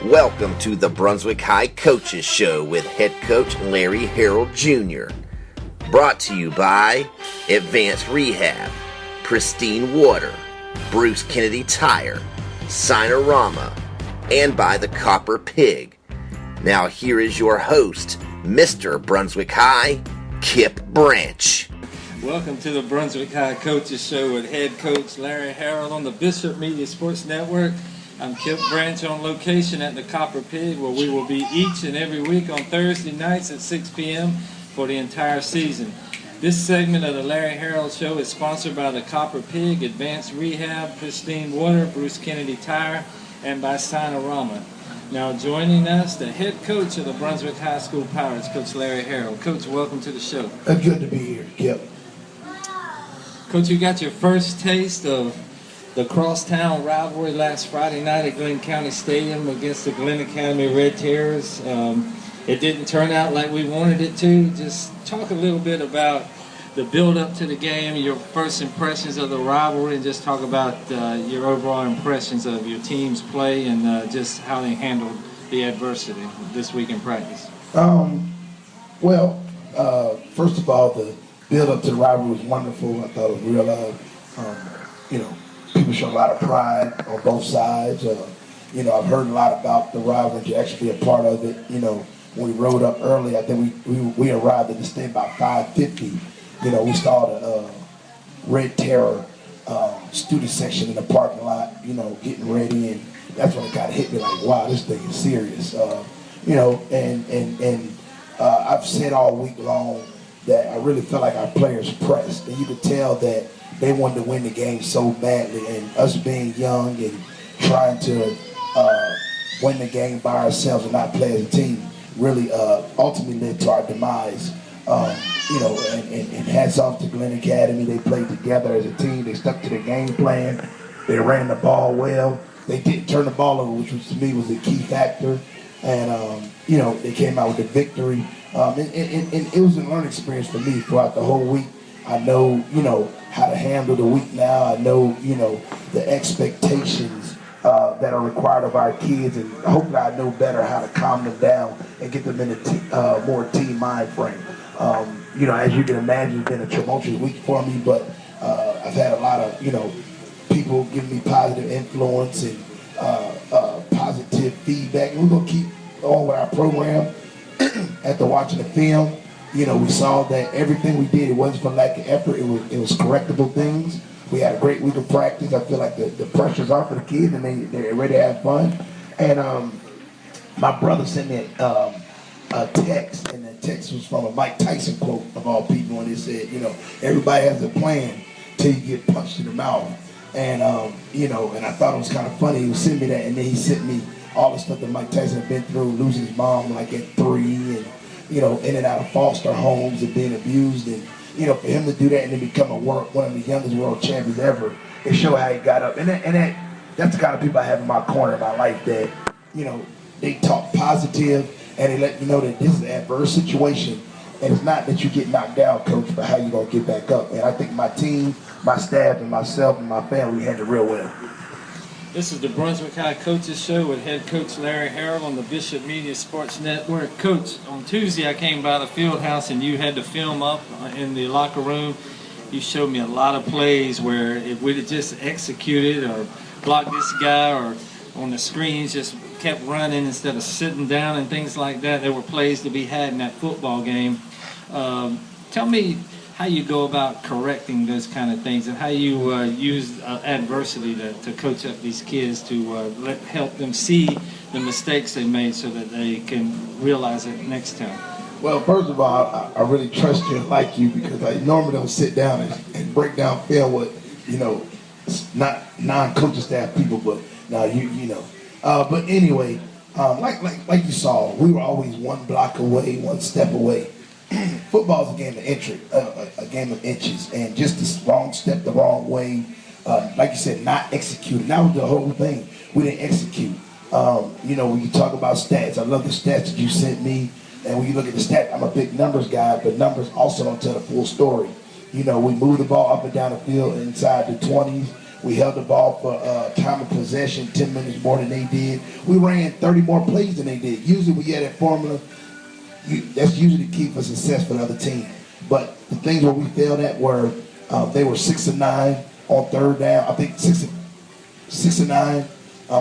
Welcome to the Brunswick High Coaches Show with head coach Larry Harrell Jr. Brought to you by Advanced Rehab, Pristine Water, Bruce Kennedy Tire, Sinorama, and by the Copper Pig. Now here is your host, Mr. Brunswick High, Kip Branch. Welcome to the Brunswick High Coaches Show with head coach Larry Harrell on the Bishop Media Sports Network. I'm Kip Branch on location at the Copper Pig, where we will be each and every week on Thursday nights at 6 p.m. for the entire season. This segment of the Larry Harrell Show is sponsored by the Copper Pig, Advanced Rehab, Pristine Water, Bruce Kennedy Tire, and by Sinorama. Now joining us, the head coach of the Brunswick High School Pirates, Coach Larry Harrell. Coach, welcome to the show. Good to be here, Kip. Coach, you got your first taste of the crosstown rivalry last Friday night at Glynn County Stadium against the Glynn Academy Red Terrors. It didn't turn out like we wanted it to. Just talk a little bit about the build-up to the game, your first impressions of the rivalry, and just talk about your overall impressions of your team's play and just how they handled the adversity this week in practice. First of all, the build-up to the rivalry was wonderful. I thought it was real people show a lot of pride on both sides. I've heard a lot about the rivalry, to actually be a part of it. When we rode up early, I think we arrived at the stadium about 5:50. We saw the Red Terror student section in the parking lot, getting ready, and that's when it kind of hit me like, wow, this thing is serious. I've said all week long that I really felt like our players pressed, and you could tell that they wanted to win the game so badly, and us being young and trying to win the game by ourselves and not play as a team really ultimately led to our demise. And hats off to Glynn Academy. They played together as a team. They stuck to their game plan. They ran the ball well. They didn't turn the ball over, which to me was a key factor. And, they came out with the victory. And it was a learning experience for me throughout the whole week. I know, how to handle the week now. I know, the expectations that are required of our kids, and hopefully I know better how to calm them down and get them in a more team mind frame. As you can imagine, it's been a tumultuous week for me, but I've had a lot of, people giving me positive influence and positive feedback, and we're going to keep on with our program. After watching the film, we saw that everything we did, it wasn't for lack of effort, it was correctable things. We had a great week of practice. I feel like the pressure's off for the kids, and they're ready to have fun. And my brother sent me a text, and the text was from a Mike Tyson quote, of all people, and it said, everybody has a plan till you get punched in the mouth. And, and I thought it was kind of funny. He was sending me that, and then he sent me all the stuff that Mike Tyson had been through, losing his mom like at 3, and, in and out of foster homes and being abused. And, for him to do that and then become one of the youngest world champions ever, it showed how he got up. And that's the kind of people I have in my corner in my life that, they talk positive and they let you know that this is an adverse situation. And it's not that you get knocked down, coach, but how you going to get back up. And I think my team, my staff, and myself and my family handled it real well. This is the Brunswick High Coaches Show with head coach Larry Harrell on the Bishop Media Sports Network. Coach, on Tuesday I came by the field house and you had to film up in the locker room. You showed me a lot of plays where if we'd have just executed or blocked this guy or on the screens just kept running instead of sitting down and things like that, there were plays to be had in that football game. Tell me how you go about correcting those kind of things and how you use adversity to coach up these kids to help them see the mistakes they made so that they can realize it next time. Well, first of all, I really trust you and like you, because I normally don't sit down and break down film with, not non-coaching staff people, but now but anyway, like you saw, we were always one block away, one step away. Football's a game of a game of inches, and just the wrong step the wrong way, like you said, not executing. That was the whole thing. We didn't execute. When you talk about stats, I love the stats that you sent me, and when you look at the stats, I'm a big numbers guy, but numbers also don't tell the full story. We moved the ball up and down the field inside the 20s. We held the ball for time of possession 10 minutes more than they did. We ran 30 more plays than they did. Usually we had that formula. That's usually the key for success for the other team. But the things where we failed at were they were 6 of 9 on third down. I think 6 of 9.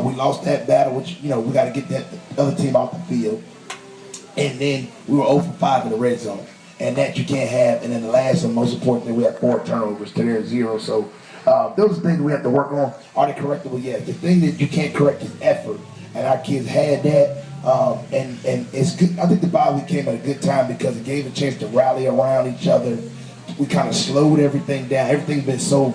We lost that battle, which, we got to get that other team off the field. And then we were 0 for 5 in the red zone. And that you can't have. And then the last and most important thing, we had 4 turnovers to their 0. So those are things we have to work on. Are they correctable? Yeah. The thing that you can't correct is effort. And our kids had that. And it's good. I think the bye week came at a good time because it gave a chance to rally around each other. We kind of slowed everything down. Everything's been so,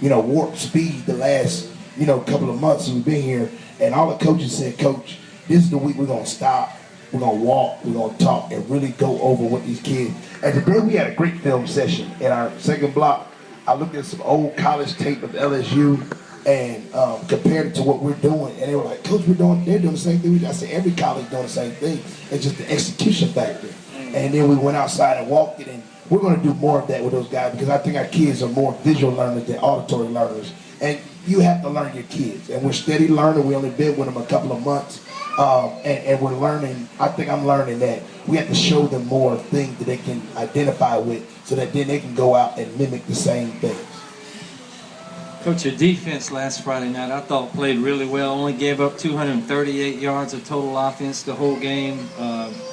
warp speed the last, couple of months since we've been here. And all the coaches said, Coach, this is the week we're going to stop. We're going to walk. We're going to talk and really go over with these kids. And today we had a great film session. In our second block, I looked at some old college tape of LSU and compared it to what we're doing. And they were like, Coach, they're doing the same thing. I said, every college doing the same thing. It's just the execution factor. And then we went outside and walked it. And we're going to do more of that with those guys because I think our kids are more visual learners than auditory learners. And you have to learn your kids. And we're steady learning. We only been with them a couple of months. And we're learning. I think I'm learning that we have to show them more things that they can identify with so that then they can go out and mimic the same things. Coach, your defense last Friday night, I thought played really well. Only gave up 238 yards of total offense the whole game.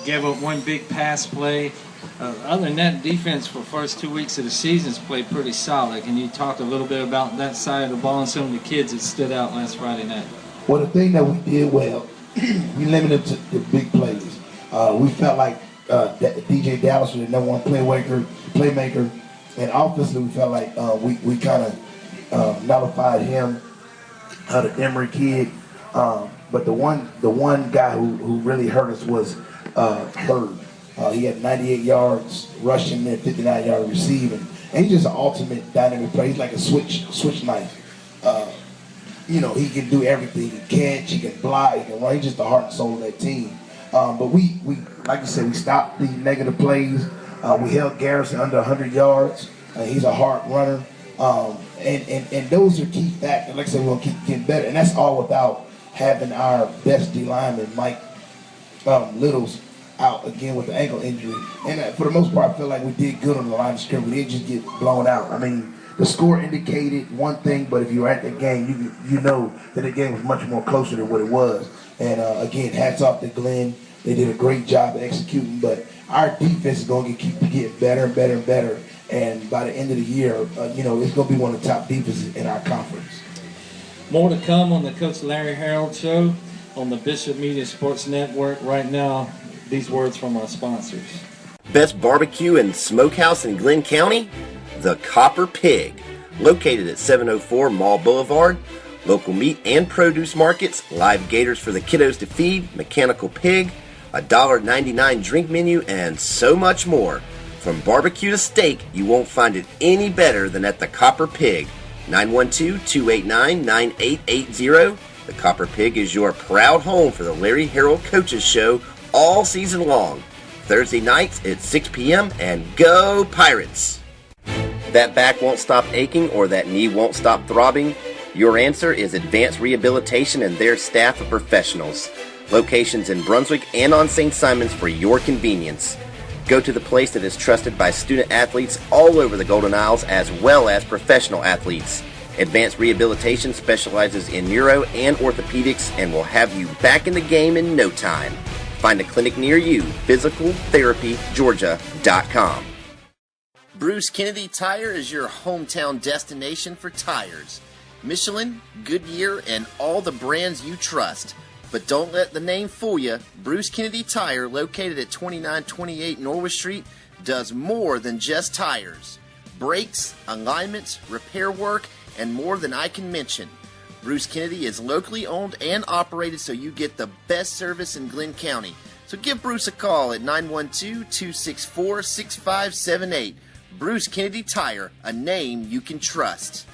Gave up one big pass play. Other than that, defense for the first 2 weeks of the season has played pretty solid. Can you talk a little bit about that side of the ball and some of the kids that stood out last Friday night? Well, the thing that we did well, we limited to the big plays. We felt like DJ Dallas was the number one playmaker, and offensively we felt like we kind of nullified him, the Emory kid. But the one guy who really hurt us was Hurd. He had 98 yards rushing and 59 yards receiving, and he's just an ultimate dynamic player. He's like a switch knife. He can do everything. He can catch, he can block, he can run. He's just the heart and soul of that team. But we like you said, we stopped the negative plays. We held Garrison under 100 yards. He's a hard runner. And those are key factors. Like I said, we're going to keep getting better. And that's all without having our best D lineman, Mike Littles, out again with the ankle injury. And for the most part, I feel like we did good on the line of scrimmage. We didn't just get blown out. I mean, the score indicated one thing, but if you were at the game, you know that the game was much more closer than what it was. And again, hats off to Glynn. They did a great job of executing, but our defense is going to keep getting better and better and better. And by the end of the year, it's going to be one of the top defenses in our conference. More to come on the Coach Larry Harold Show on the Bishop Media Sports Network. Right now, these words from our sponsors. Best barbecue and smokehouse in Glynn County? The Copper Pig. Located at 704 Mall Boulevard. Local meat and produce markets, live gators for the kiddos to feed, mechanical pig, a $1.99 drink menu, and so much more. From barbecue to steak, you won't find it any better than at the Copper Pig. 912-289-9880. The Copper Pig is your proud home for the Larry Harold Coaches Show all season long. Thursday nights at 6 p.m. and go Pirates! That back won't stop aching or that knee won't stop throbbing? Your answer is Advanced Rehabilitation and their staff of professionals. Locations in Brunswick and on St. Simons for your convenience. Go to the place that is trusted by student athletes all over the Golden Isles as well as professional athletes. Advanced Rehabilitation specializes in neuro and orthopedics and will have you back in the game in no time. Find a clinic near you, physicaltherapygeorgia.com. Bruce Kennedy Tire is your hometown destination for tires. Michelin, Goodyear, and all the brands you trust. But don't let the name fool you. Bruce Kennedy Tire, located at 2928 Norwood Street, does more than just tires. Brakes, alignments, repair work, and more than I can mention. Bruce Kennedy is locally owned and operated so you get the best service in Glynn County. So give Bruce a call at 912-264-6578. Bruce Kennedy Tire, a name you can trust.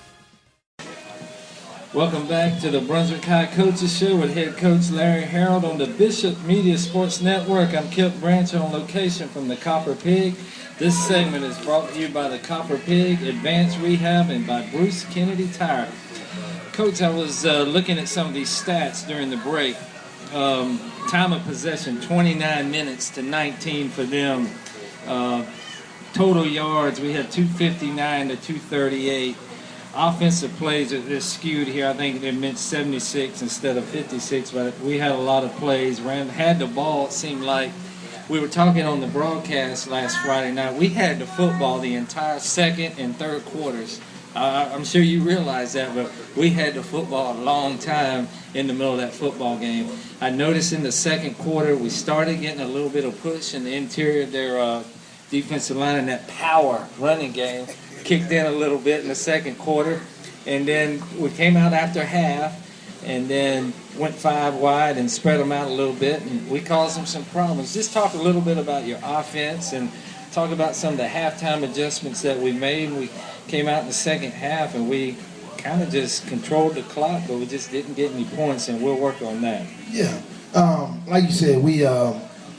Welcome back to the Brunswick High Coaches Show with head coach Larry Harold on the Bishop Media Sports Network. I'm Kip Branch on location from the Copper Pig. This segment is brought to you by the Copper Pig, Advanced Rehab, and by Bruce Kennedy Tire. Coach, I was looking at some of these stats during the break. Time of possession, 29 minutes to 19 for them. Total yards, we had 259 to 238. Offensive plays are skewed here. I think they meant 76 instead of 56, but we had a lot of plays. Had the ball, it seemed like. We were talking on the broadcast last Friday night. We had the football the entire second and third quarters. I'm sure you realize that, but we had the football a long time in the middle of that football game. I noticed in the second quarter we started getting a little bit of push in the interior of their defensive line, and that power running game kicked in a little bit in the second quarter. And then we came out after half and then went 5 wide and spread them out a little bit, and we caused them some problems. Just talk a little bit about your offense and talk about some of the halftime adjustments that we made. We came out in the second half and we kind of just controlled the clock, but we just didn't get any points, and we'll work on that. Yeah, like you said, we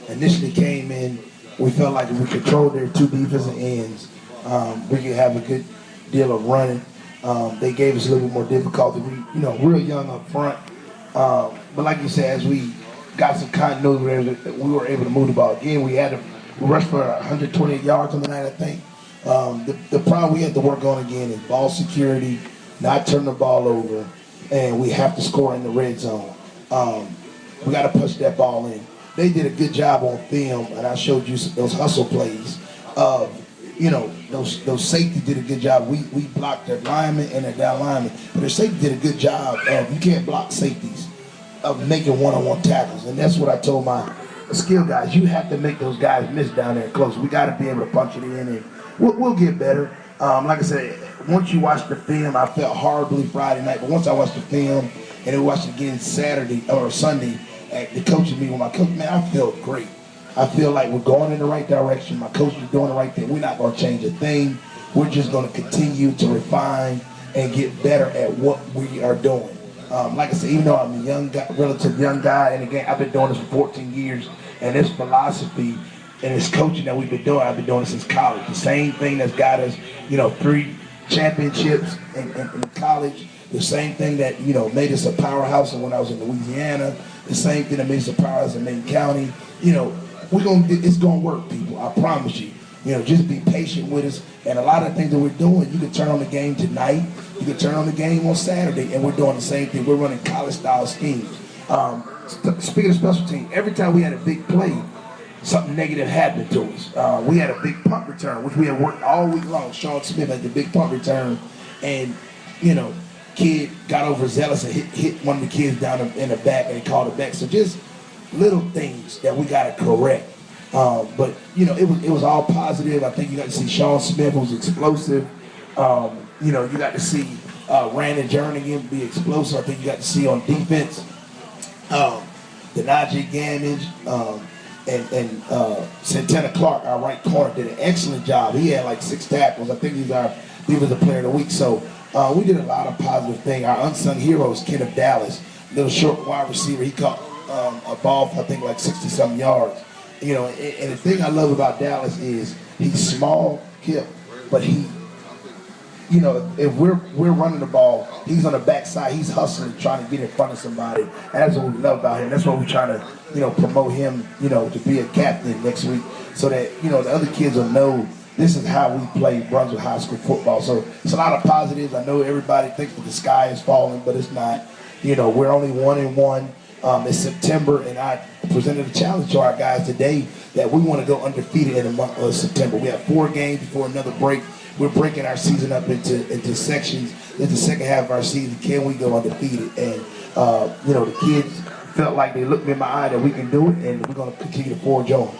initially came in, we felt like if we controlled their 2 defensive ends, we could have a good deal of running. They gave us a little bit more difficulty. We, real young up front. But like you said, as we got some continuity, we were able to move the ball. Again, we had to rush for 128 yards on the night, I think. The problem we had to work on again is ball security, not turn the ball over, and we have to score in the red zone. We got to push that ball in. They did a good job on film, and I showed you those hustle plays. Those safety did a good job. We blocked their linemen and their down linemen, but their safety did a good job of, you can't block safeties, of making one-on-one tackles. And that's what I told my skill guys. You have to make those guys miss down there close. We got to be able to punch it in, and we'll get better. Like I said, once you watch the film, I felt horribly Friday night, but once I watched the film and then watched it again Saturday or Sunday at the coaching meeting with my coach, man, I felt great. I feel like we're going in the right direction. My coach is doing the right thing. We're not going to change a thing. We're just going to continue to refine and get better at what we are doing. Like I said, even though I'm a young guy, relative young guy, and again, I've been doing this for 14 years, and this philosophy and this coaching that we've been doing, I've been doing it since college. The same thing that's got us, 3 championships in college. The same thing that, made us a powerhouse when I was in Louisiana. The same thing that made us a powerhouse in Macon County. It's gonna work, people. I promise you. Just be patient with us. And a lot of things that we're doing, you can turn on the game tonight. You can turn on the game on Saturday, and we're doing the same thing. We're running college-style schemes. Speaking of special teams, every time we had a big play, something negative happened to us. We had a big punt return, which we had worked all week long. Sean Smith had the big punt return, and kid got overzealous and hit one of the kids down in the back, and he called it back. So just little things that we got to correct. But it was all positive. I think you got to see Sean Smith, who's explosive. You got to see Brandon Jernigan be explosive. I think you got to see on defense the Najee Gamage and Santana Clark, our right corner, did an excellent job. He had like 6 tackles. I think he's our defensive player of the week. So we did a lot of positive things. Our unsung heroes, Kenneth Dallas, little short wide receiver. He caught a ball for I think like 60-something yards. And the thing I love about Dallas is he's small, hip, but he, if we're running the ball, he's on the backside, he's hustling, trying to get in front of somebody. And that's what we love about him. That's why we're trying to, promote him, to be a captain next week, so that the other kids will know this is how we play Brunswick High School football. So it's a lot of positives. I know everybody thinks that the sky is falling, but it's not. We're only 1-1. It's September, and I presented a challenge to our guys today that we want to go undefeated in the month of September. We have 4 games before another break. We're breaking our season up into sections. In the second half of our season, can we go undefeated? And the kids felt like they looked me in my eye that we can do it, and we're going to continue to forge on.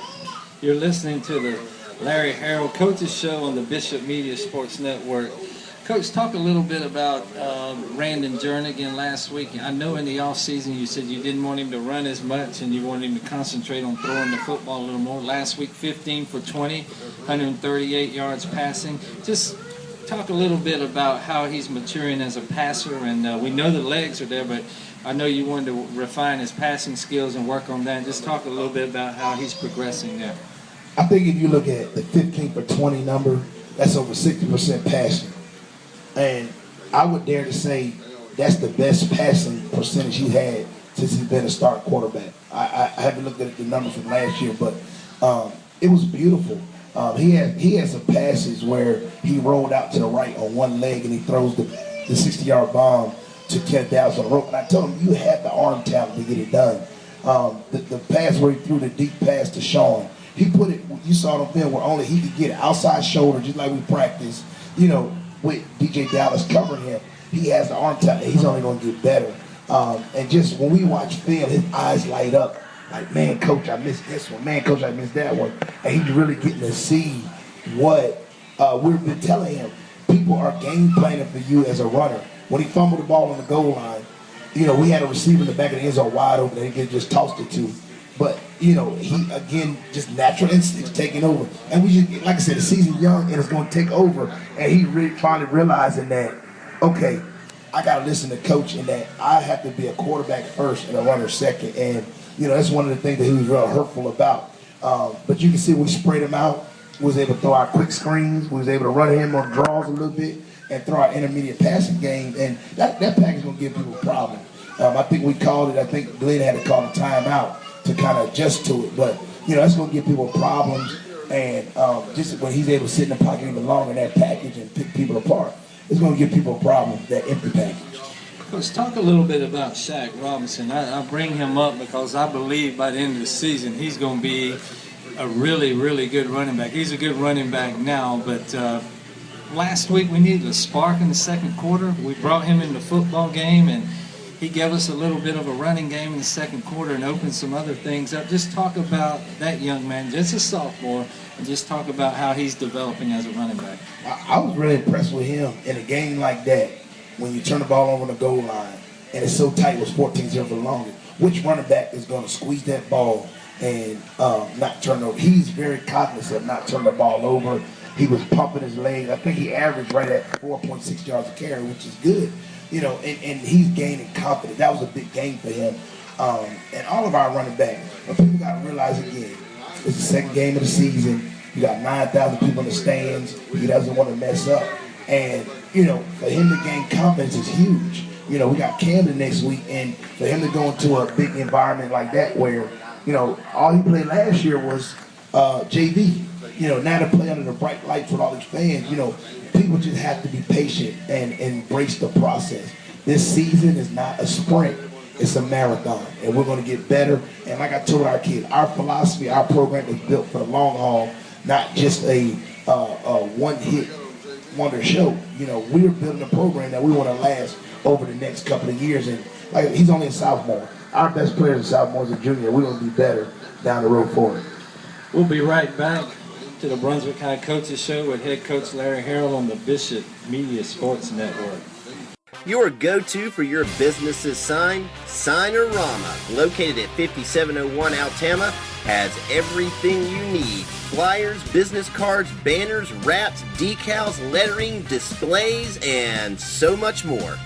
You're listening to the Larry Harrell Coaches Show on the Bishop Media Sports Network. Coach, talk a little bit about Brandon Jernigan last week. I know in the offseason you said you didn't want him to run as much and you wanted him to concentrate on throwing the football a little more. Last week, 15 for 20, 138 yards passing. Just talk a little bit about how he's maturing as a passer. And we know the legs are there, but I know you wanted to refine his passing skills and work on that. Just talk a little bit about how he's progressing there. I think if you look at the 15 for 20 number, that's over 60% passing. And I would dare to say that's the best passing percentage he had since he's been a starting quarterback. I haven't looked at the numbers from last year, but it was beautiful. He had some passes where he rolled out to the right on one leg and he throws the 60-yard bomb to Kenneth Dallas on the rope. And I told him, you have the arm talent to get it done. The pass where he threw the deep pass to Sean, he put it, you saw the film where only he could get it outside shoulder, just like we practiced, you know, with DJ Dallas covering him. He has the arm talent. He's only going to get better. And just when we watch film, his eyes light up. Like, man, coach, I missed this one. Man, coach, I missed that one. And he's really getting to see what we've been telling him. People are game planning for you as a runner. When he fumbled the ball on the goal line, you know, we had a receiver in the back of the end zone wide open that he could just tossed it to. But, you know, he, again, just natural instincts taking over. And we just, like I said, the season young and it's going to take over. And he finally realizing that, okay, I got to listen to coach and that I have to be a quarterback first and a runner second. And, you know, that's one of the things that he was real hurtful about. But you can see we sprayed him out. We was able to throw our quick screens. We was able to run him on draws a little bit and throw our intermediate passing game. And that package is going to give people a problem. I think we called it, I think Glynn had to call a timeout to kind of adjust to it. But, you know, that's going to give people problems. And just when he's able to sit in the pocket even longer in that package and pick people apart, it's going to give people a problem, that empty package. Let's talk a little bit about Shaq Robinson. I bring him up because I believe by the end of the season he's going to be a really, really good running back. He's a good running back now, but last week we needed a spark in the second quarter. We brought him in the football game, and he gave us a little bit of a running game in the second quarter and opened some other things up. Just talk about that young man, just a sophomore, and just talk about how he's developing as a running back. I was really impressed with him in a game like that. When you turn the ball over the goal line and it's so tight, it was 14-0 for the longest. Which running back is going to squeeze that ball and not turn over? He's very cognizant of not turning the ball over. He was pumping his legs. I think he averaged right at 4.6 yards a carry, which is good. You know, and he's gaining confidence. That was a big game for him. And all of our running backs. But people got to realize again, it's the second game of the season. You got 9,000 people in the stands. He doesn't want to mess up. And, you know, for him to gain confidence is huge. You know, we got Camden next week, and for him to go into a big environment like that where, you know, all he played last year was JV. You know, now to play under the bright lights with all these fans, you know, people just have to be patient and embrace the process. This season is not a sprint. It's a marathon, and we're going to get better. And like I told our kids, our philosophy, our program is built for the long haul, not just a one-hit wonder show. You know, we're building a program that we want to last over the next couple of years. And like, he's only a sophomore. Our best player is a sophomore, is a junior. We're going to be better down the road for it. We'll be right back to the Brunswick High Coaches Show with head coach Larry Harrell on the Bishop Media Sports Network. Your go-to for your business's sign, Sign-O-Rama, located at 5701 Altama, has everything you need. Flyers, business cards, banners, wraps, decals, lettering, displays, and so much more.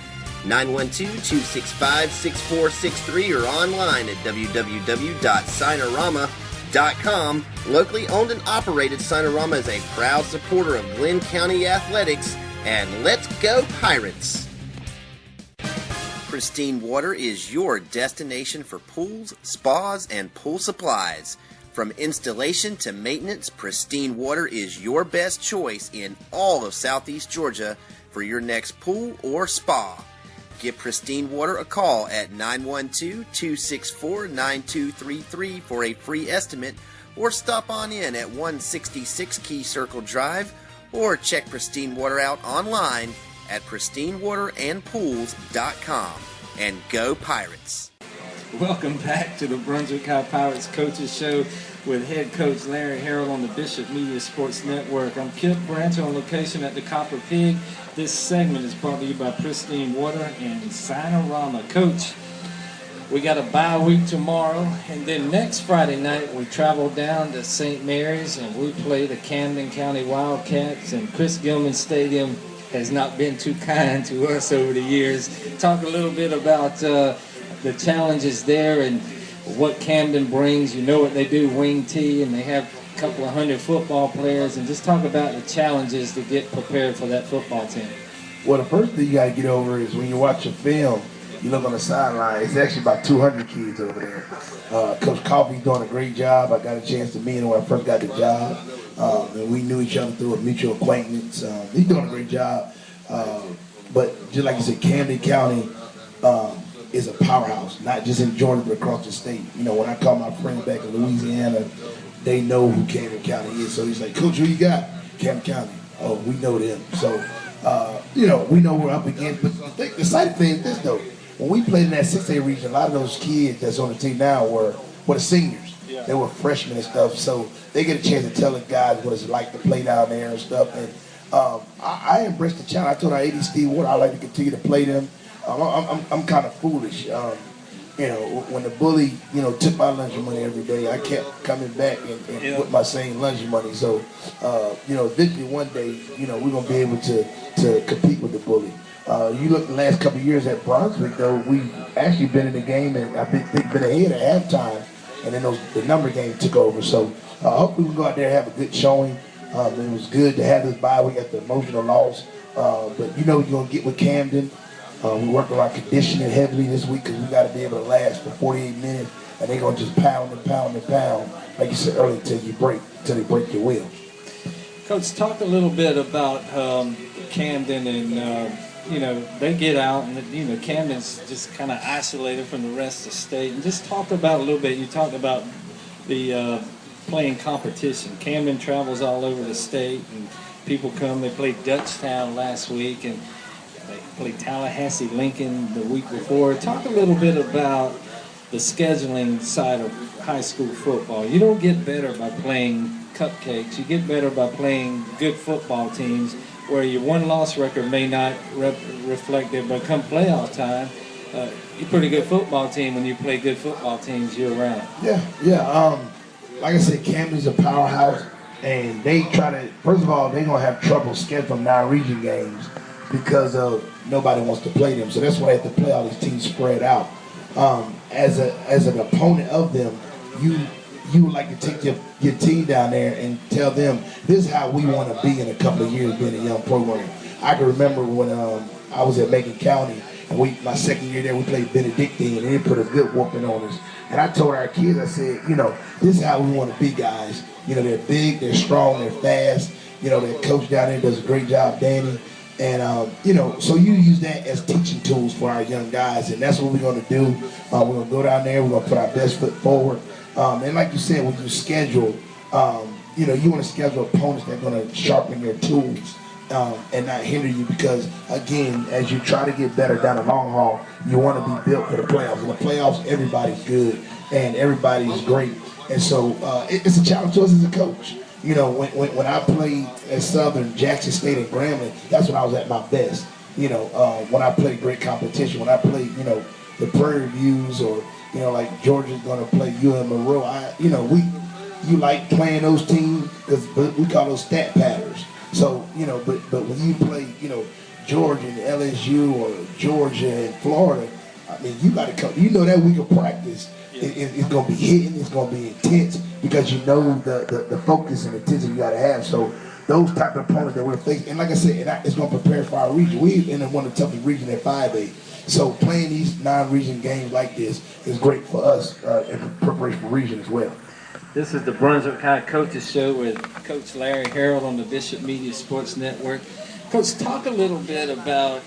912-265-6463 or online at www.signorama.com. Locally owned and operated, Sign-O-Rama is a proud supporter of Glynn County Athletics, and let's go Pirates! Pristine Water is your destination for pools, spas, and pool supplies. From installation to maintenance, Pristine Water is your best choice in all of Southeast Georgia for your next pool or spa. Give Pristine Water a call at 912-264-9233 for a free estimate, or stop on in at 166 Key Circle Drive, or check Pristine Water out online at pristinewaterandpools.com. And go Pirates! Welcome back to the Brunswick High Pirates Coaches Show with head coach Larry Harrell on the Bishop Media Sports Network. I'm Kip Branch on location at the Copper Pig. This segment is brought to you by Pristine Water and Sign-O-Rama. Coach, we got a bye week tomorrow, and then next Friday night we travel down to St. Mary's and we play the Camden County Wildcats, and Chris Gilman Stadium has not been too kind to us over the years. Talk a little bit about the challenges there and what Camden brings. You know what they do, wing tee, and they have a couple of hundred football players, and just talk about the challenges to get prepared for that football team. Well, the first thing you got to get over is when you watch a film, you look on the sideline, it's actually about 200 kids over there. Coach Coffey's doing a great job. I got a chance to meet him when I first got the job. And we knew each other through a mutual acquaintance. He's doing a great job. But just like you said, Camden County is a powerhouse, not just in Georgia, but across the state. You know, when I call my friends back in Louisiana, they know who Camden County is. So he's like, Coach, who you got? Camden County. Oh, we know them. So, you know, we know we're up against. But the exciting thing is this, though. When we played in that 6A region, a lot of those kids that's on the team now were the seniors. Yeah. They were freshmen and stuff. So they get a chance to tell the guys what it's like to play down there and stuff. And I embraced the challenge. I told our AD Steve Wood I'd like to continue to play them. I'm kind of foolish. You know, when the bully, you know, took my lunch money every day, I kept coming back and with my same lunch money. So, you know, eventually one day, you know, we're going to be able to compete with the bully. You look the last couple of years at Brunswick, though, we've actually been in the game, and I think they've been ahead at halftime, and then the number game took over. So hopefully we can go out there and have a good showing. It was good to have this bye. We got the emotional loss. But you know what you're going to get with Camden. We work on our conditioning heavily this week because we got to be able to last for 48 minutes, and they're going to just pound and pound and pound, like you said earlier, till they break your will. Coach, talk a little bit about Camden and, you know, they get out and, you know, Camden's just kind of isolated from the rest of the state. And just talk about a little bit, you talked about the playing competition. Camden travels all over the state and people come. They played Dutchtown last week and they played Tallahassee Lincoln the week before. Talk a little bit about the scheduling side of high school football. You don't get better by playing cupcakes. You get better by playing good football teams where your one-loss record may not reflect it, but come playoff time, you're a pretty good football team when you play good football teams year-round. Yeah. Like I said, Camden's a powerhouse, and they try to, first of all, they're going to have trouble scheduling non-region games because of nobody wants to play them. So that's why they have to play all these teams spread out. As an opponent of them, you would like to take your team down there and tell them, this is how we want to be in a couple of years being a young program. I can remember when I was at Macon County, and my second year there, we played Benedictine, and they put a good whooping on us. And I told our kids, I said, you know, this is how we want to be, guys. You know, they're big, they're strong, they're fast. You know, their coach down there does a great job, Danny. And, you know, so you use that as teaching tools for our young guys, and that's what we're going to do. We're going to go down there, we're going to put our best foot forward. And like you said, when you schedule, you know, you want to schedule opponents that are going to sharpen your tools and not hinder you because, again, as you try to get better down the long haul, you want to be built for the playoffs. In the playoffs, everybody's good and everybody's great. And so it's a challenge to us as a coach. You know, when I played at Southern, Jackson State, and Grambling, that's when I was at my best. You know, when I played great competition, when I played, you know, the Prairie Views or, you know, like Georgia's going to play UM Monroe. You know, you like playing those teams because we call those stat patterns. So, you know, but when you play, you know, Georgia and LSU or Georgia and Florida, I mean, you got to come. You know that week of practice, it's going to be hitting, it's going to be intense because you know the focus and intensity you got to have. So those type of opponents that we're facing, and like I said, it's going to prepare for our region. We're in one of the toughest regions at 5A. So playing these non-region games like this is great for us in preparation for region as well. This is the Brunswick High Coaches Show with Coach Larry Harold on the Bishop Media Sports Network. Coach, talk a little bit about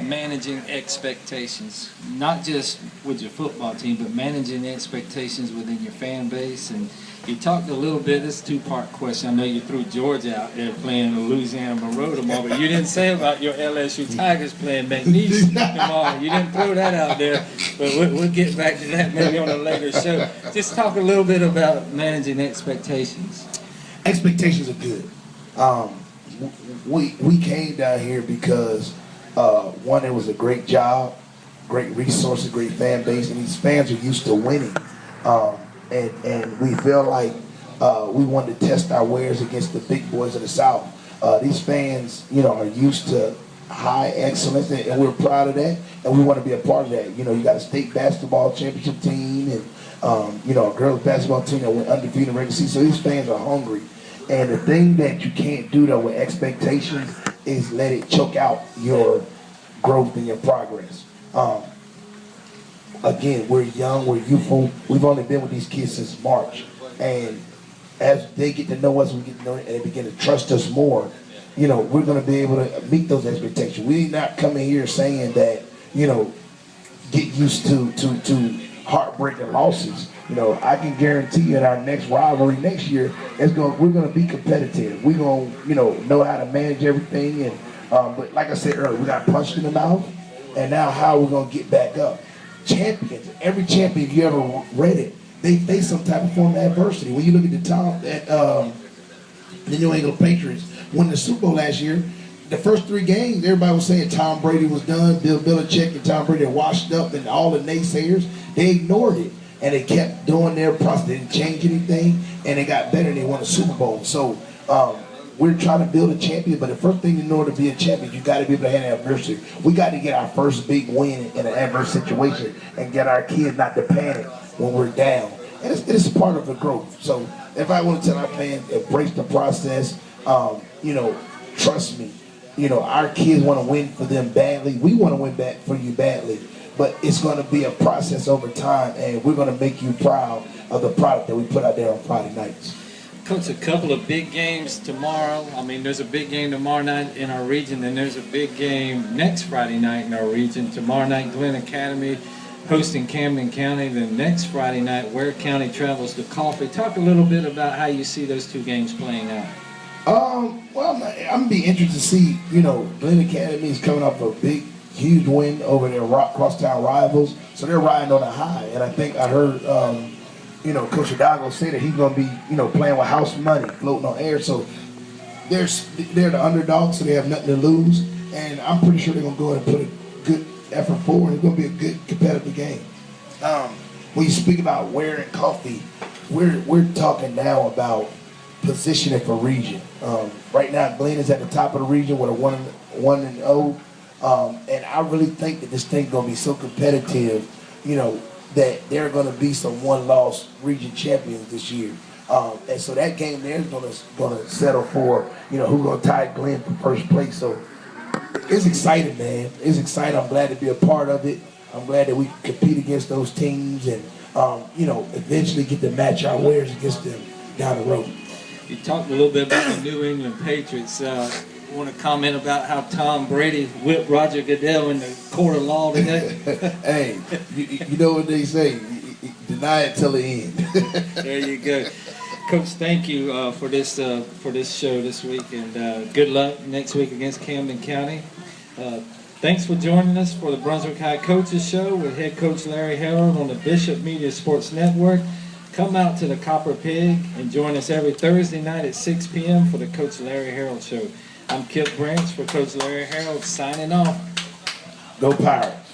managing expectations, not just with your football team, but managing expectations within your fan base. And you talked a little bit, this two-part question. I know you threw Georgia out there playing Louisiana Monroe tomorrow, but you didn't say about your LSU Tigers playing McNeese tomorrow. You didn't throw that out there, but we'll get back to that maybe on a later show. Just talk a little bit about managing expectations. Expectations are good. We came down here because, one, it was a great job, great resources, great fan base, and these fans are used to winning. And we feel like we wanted to test our wares against the big boys of the South. These fans, you know, are used to high excellence, and we're proud of that, and we want to be a part of that. You know, you got a state basketball championship team, and you know, a girls basketball team that went undefeated in regular season. So these fans are hungry. And the thing that you can't do though with expectations is let it choke out your growth and your progress. Again, we're young, we're youthful. We've only been with these kids since March. And as they get to know us, we get to know it, and they begin to trust us more, you know, we're going to be able to meet those expectations. We're not coming here saying that, you know, get used to heartbreaking losses. You know, I can guarantee you in our next rivalry next year, we're going to be competitive. We're going to, know how to manage everything. And but like I said earlier, we got punched in the mouth, and now how are we going to get back up? Champions, every champion, if you ever read it, they face some type of form of adversity. When you look at the New England Patriots won the Super Bowl last year, the first 3 games, everybody was saying Tom Brady was done, Bill Belichick and Tom Brady washed up, and all the naysayers, they ignored it. And they kept doing their process. They didn't change anything, and they got better, and they won a Super Bowl. So we're trying to build a champion, but the first thing in order to be a champion, you got to be able to handle adversity. We got to get our first big win in an adverse situation and get our kids not to panic when we're down. And it's part of the growth. So if I want to tell our fans, embrace the process, trust me. Our kids want to win for them badly. We want to win back for you badly. But it's going to be a process over time, and we're going to make you proud of the product that we put out there on Friday nights. Coach, a couple of big games tomorrow. I mean, there's a big game tomorrow night in our region, and there's a big game next Friday night in our region. Tomorrow night, Glynn Academy hosting Camden County. Then next Friday night, Ware County travels to Coffee. Talk a little bit about how you see those 2 games playing out. Well, I'm going to be interested to see, Glynn Academy is coming off a big, huge win over their crosstown rivals. So they're riding on a high. And I think I heard, Coach Hidalgo say that he's going to be, playing with house money, floating on air. So they're the underdogs, so they have nothing to lose. And I'm pretty sure they're going to go and put a good effort forward. It's going to be a good competitive game. When you speak about Ware and Coffee, we're talking now about positioning for region. Right now, Glynn is at the top of the region with a 1-0. And I really think that this thing's going to be so competitive, that there are going to be some one-loss region champions this year. And so that game there is going to settle for, who's going to tie Glynn for first place. So it's exciting, man. It's exciting. I'm glad to be a part of it. I'm glad that we compete against those teams and, eventually get to match our wares against them down the road. You talked a little bit about the New England Patriots. Want to comment about how Tom Brady whipped Roger Goodell in the court of law today? Hey, you know what they say, deny it till the end. There you go. Coach, thank you for this show this week, and good luck next week against Camden County. Thanks for joining us for the Brunswick High Coaches Show with head coach Larry Harold on the Bishop Media Sports Network. Come out to the Copper Pig and join us every Thursday night at 6 p.m. for the Coach Larry Harold Show. I'm Kip Branch for Coach Larry Harold, signing off. Go Pirates.